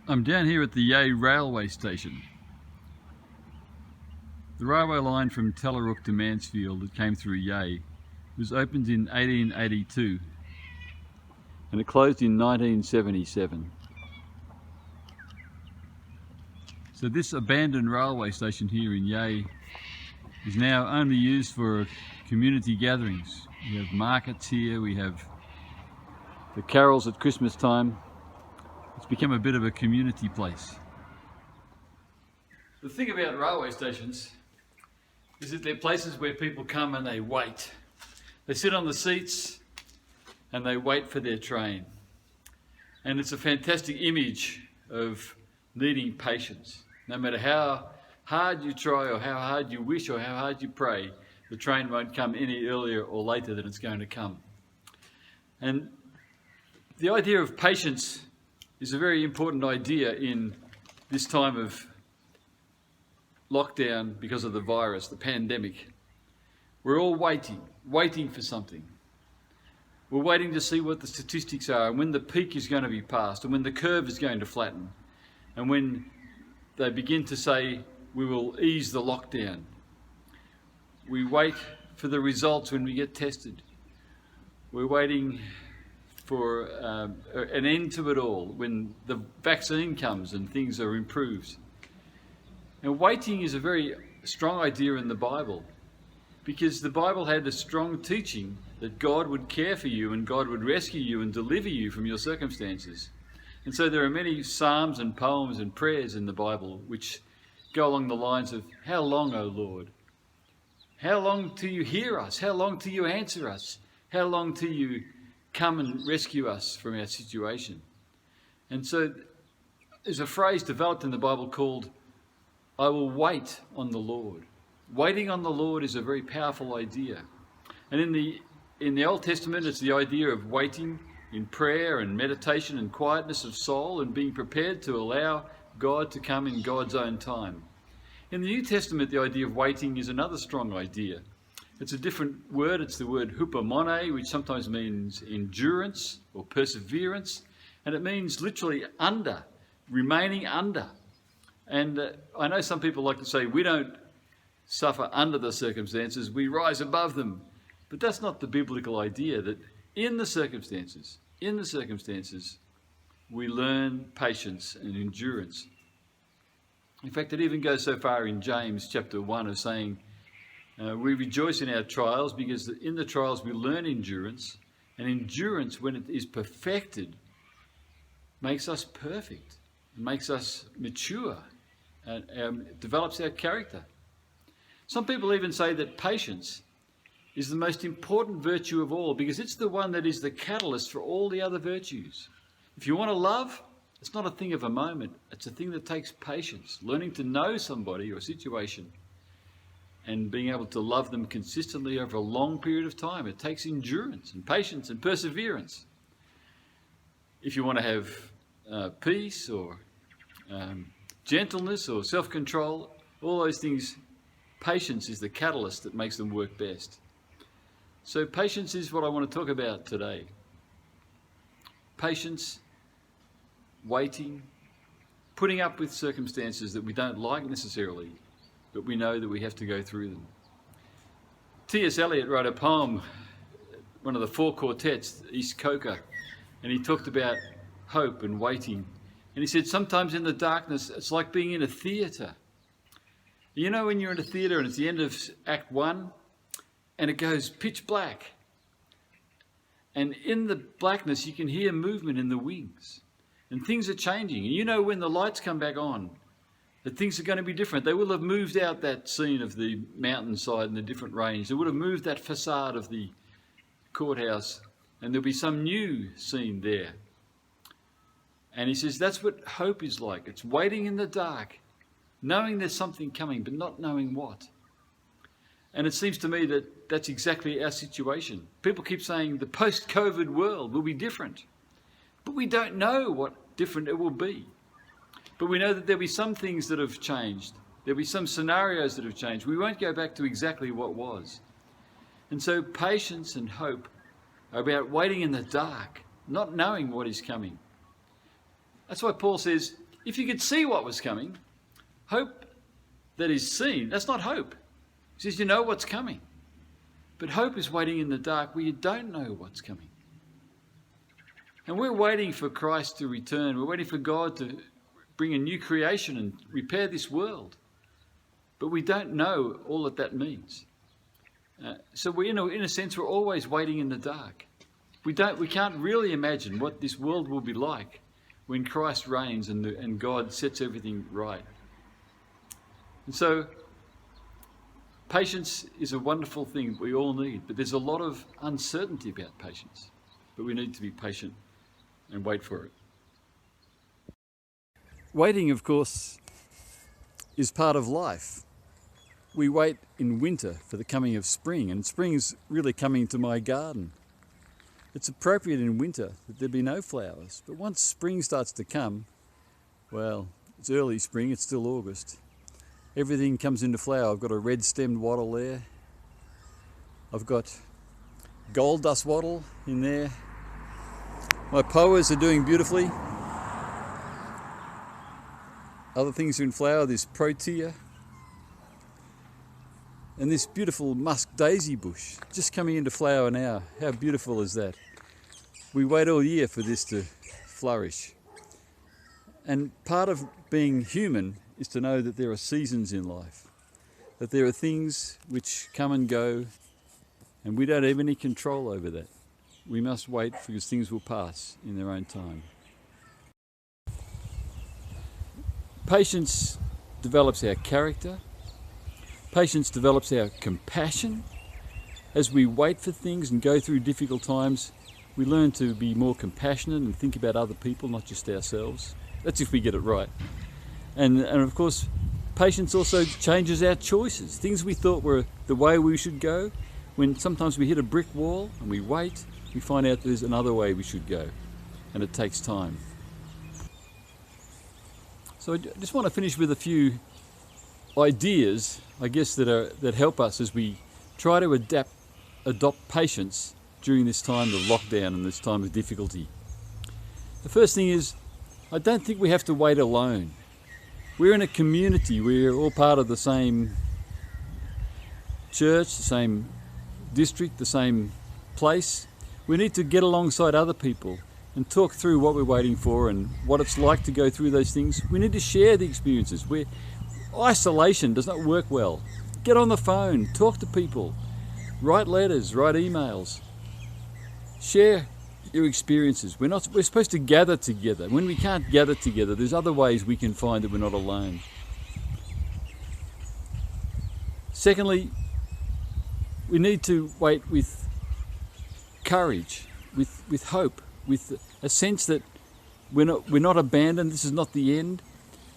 I'm down here at the Yea railway station. The railway line from Telleruck to Mansfield that came through Yea was opened in 1882 and it closed in 1977. So this abandoned railway station here in Yea is now only used for community gatherings. We have markets here, we have the carols at Christmas time. It's become a bit of a community place. The thing about railway stations is that they're places where people come and they wait. They sit on the seats and they wait for their train. And it's a fantastic image of needing patience. No matter how hard you try or how hard you wish or how hard you pray, the train won't come any earlier or later than it's going to come. And the idea of patience is a very important idea in this time of lockdown because of the virus, the pandemic. We're all waiting for something. We're waiting to see what the statistics are and when the peak is going to be passed and when the curve is going to flatten and when they begin to say we will ease the lockdown. We wait for the results when we get tested. We're waiting for an end to it all when the vaccine comes and things are improved. And waiting is a very strong idea in the Bible because the Bible had a strong teaching that God would care for you and God would rescue you and deliver you from your circumstances. And so there are many psalms and poems and prayers in the Bible which go along the lines of, "How long, O Lord? How long till you hear us? How long till you answer us? How long till you come and rescue us from our situation?" And so there's a phrase developed in the Bible called, "I will wait on the Lord." Waiting on the Lord is a very powerful idea. And in the Old Testament, it's the idea of waiting in prayer and meditation and quietness of soul and being prepared to allow God to come in God's own time. In the New Testament, the idea of waiting is another strong idea. It's a different word. It's the word hupomone, which sometimes means endurance or perseverance. And it means literally under, remaining under. And I know some people like to say we don't suffer under the circumstances, we rise above them. But that's not the biblical idea, that in the circumstances, we learn patience and endurance. In fact, it even goes so far in James chapter 1 of saying, we rejoice in our trials because in the trials we learn endurance, and endurance, when it is perfected, makes us perfect, makes us mature, and develops our character. Some people even say that patience is the most important virtue of all because it's the one that is the catalyst for all the other virtues. If you want to love, it's not a thing of a moment, it's a thing that takes patience, learning to know somebody or a situation and being able to love them consistently over a long period of time. It takes endurance and patience and perseverance. If you want to have peace or gentleness or self-control, all those things, patience is the catalyst that makes them work best. So patience is what I want to talk about today. Patience, waiting, putting up with circumstances that we don't like necessarily, but we know that we have to go through them. T S Eliot wrote a poem, one of the Four Quartets, East Coker, and he talked about hope and waiting. And he said, sometimes in the darkness, it's like being in a theatre. You know when you're in a theatre and it's the end of Act 1 and it goes pitch black. And in the blackness, you can hear movement in the wings. And things are changing. And you know when the lights come back on, that things are going to be different. They will have moved out that scene of the mountainside and the different range. They would have moved that facade of the courthouse and there'll be some new scene there. And he says that's what hope is like. It's waiting in the dark, knowing there's something coming, but not knowing what. And it seems to me that that's exactly our situation. People keep saying the post-COVID world will be different. But we don't know what different it will be. But we know that there'll be some things that have changed. There'll be some scenarios that have changed. We won't go back to exactly what was. And so patience and hope are about waiting in the dark, not knowing what is coming. That's why Paul says, If you could see what was coming, hope that is seen, that's not hope. He says you know what's coming. But hope is waiting in the dark where you don't know what's coming. And we're waiting for Christ to return. We're waiting for God to bring a new creation and repair this world. But we don't know all that that means. So we, in a sense, we're always waiting in the dark. We can't really imagine what this world will be like when Christ reigns and God sets everything right. And so patience is a wonderful thing we all need, but there's a lot of uncertainty about patience. But we need to be patient and wait for it. Waiting, of course, is part of life. We wait in winter for the coming of spring, and spring is really coming to my garden. It's appropriate in winter that there be no flowers, but once spring starts to come, well, it's early spring, it's still August. Everything comes into flower. I've got a red-stemmed wattle there. I've got gold dust wattle in there. My poas are doing beautifully. Other things are in flower. There's protea. And this beautiful musk daisy bush just coming into flower now. How beautiful is that? We wait all year for this to flourish. And part of being human is to know that there are seasons in life, that there are things which come and go, and we don't have any control over that. We must wait because things will pass in their own time. Patience develops our character. Patience develops our compassion. As we wait for things and go through difficult times, we learn to be more compassionate and think about other people, not just ourselves. That's if we get it right. And of course, patience also changes our choices. Things we thought were the way we should go, when sometimes we hit a brick wall and we wait, we find out there's another way we should go, and it takes time. So I just want to finish with a few ideas, I guess, that help us as we try to adopt patience during this time of lockdown and this time of difficulty. The first thing is, I don't think we have to wait alone. We're in a community, we're all part of the same church, the same district, the same place. We need to get alongside other people and talk through what we're waiting for and what it's like to go through those things. We need to share the experiences. Isolation does not work well. Get on the phone, talk to people, write letters, write emails. Share your experiences. We're supposed to gather together. When we can't gather together, there's other ways we can find that we're not alone. Secondly, we need to wait with courage, with hope, with a sense that we're not abandoned. This is not the end.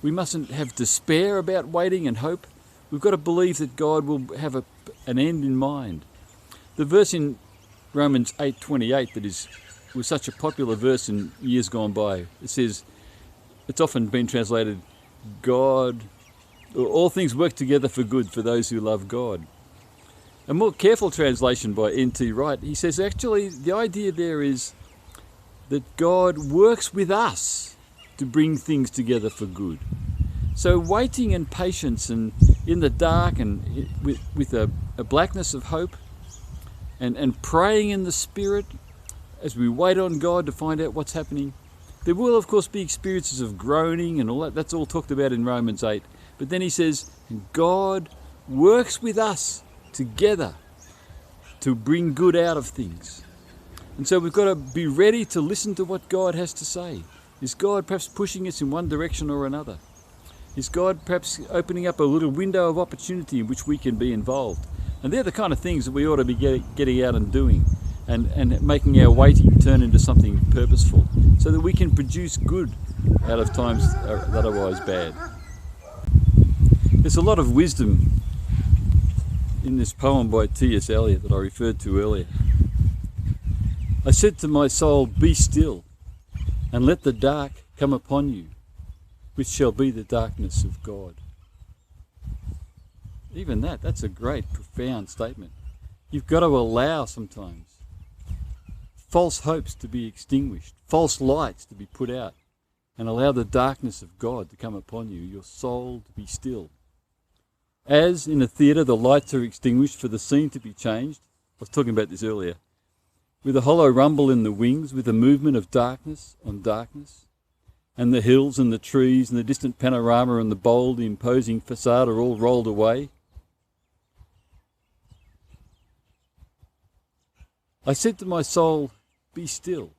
We mustn't have despair about waiting and hope. We've got to believe that God will have an end in mind. The verse in Romans 8:28 that was such a popular verse in years gone by. It says, it's often been translated, all things work together for good for those who love God. A more careful translation by N.T. Wright, he says actually the idea there is that God works with us to bring things together for good. So waiting and patience and in the dark and with a blackness of hope and praying in the Spirit as we wait on God to find out what's happening. There will of course be experiences of groaning and all that. That's all talked about in Romans 8. But then he says, God works with us together to bring good out of things. And so we've got to be ready to listen to what God has to say. Is God perhaps pushing us in one direction or another? Is God perhaps opening up a little window of opportunity in which we can be involved? And they're the kind of things that we ought to be getting out and doing and making our waiting turn into something purposeful so that we can produce good out of times otherwise bad. There's a lot of wisdom in this poem by T S Eliot that I referred to earlier. I said to my soul, be still, and let the dark come upon you, which shall be the darkness of God. Even that's a great, profound statement. You've got to allow sometimes false hopes to be extinguished, false lights to be put out, and allow the darkness of God to come upon you, your soul to be still. As in a theatre the lights are extinguished for the scene to be changed, I was talking about this earlier, with a hollow rumble in the wings, with a movement of darkness on darkness, and the hills and the trees and the distant panorama and the bold, imposing facade are all rolled away. I said to my soul, be still,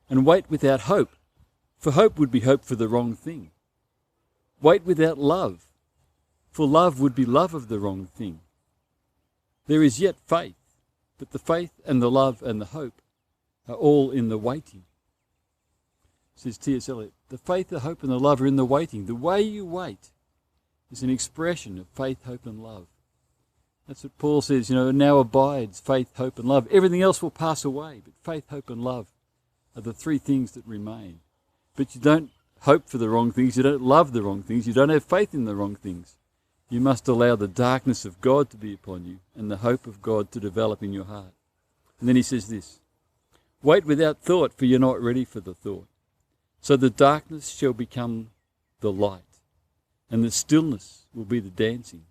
and wait without hope, for hope would be hope for the wrong thing. Wait without love, for love would be love of the wrong thing. There is yet faith, but the faith and the love and the hope are all in the waiting. Says T S Eliot, the faith, the hope and the love are in the waiting. The way you wait is an expression of faith, hope and love. That's what Paul says, now abides faith, hope and love. Everything else will pass away, but faith, hope and love are the three things that remain. But you don't hope for the wrong things, you don't love the wrong things, you don't have faith in the wrong things. You must allow the darkness of God to be upon you and the hope of God to develop in your heart. And then he says this, wait without thought, for you're not ready for the thought. So the darkness shall become the light, and the stillness will be the dancing.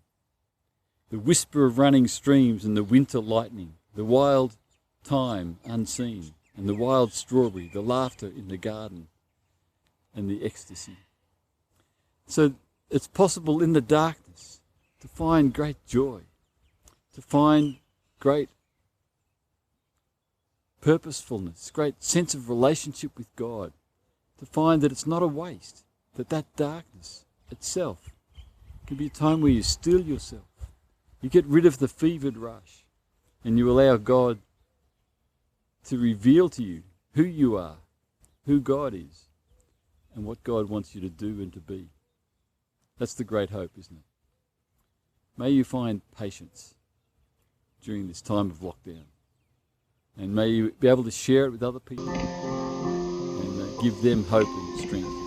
The whisper of running streams and the winter lightning, the wild thyme unseen, and the wild strawberry, the laughter in the garden, and the ecstasy. So it's possible in the darkness to find great joy, to find great purposefulness, great sense of relationship with God, to find that it's not a waste, that darkness itself can be a time where you still yourself. You get rid of the fevered rush and you allow God to reveal to you who you are, who God is, and what God wants you to do and to be. That's the great hope, isn't it? May you find patience during this time of lockdown. And may you be able to share it with other people and give them hope and strength.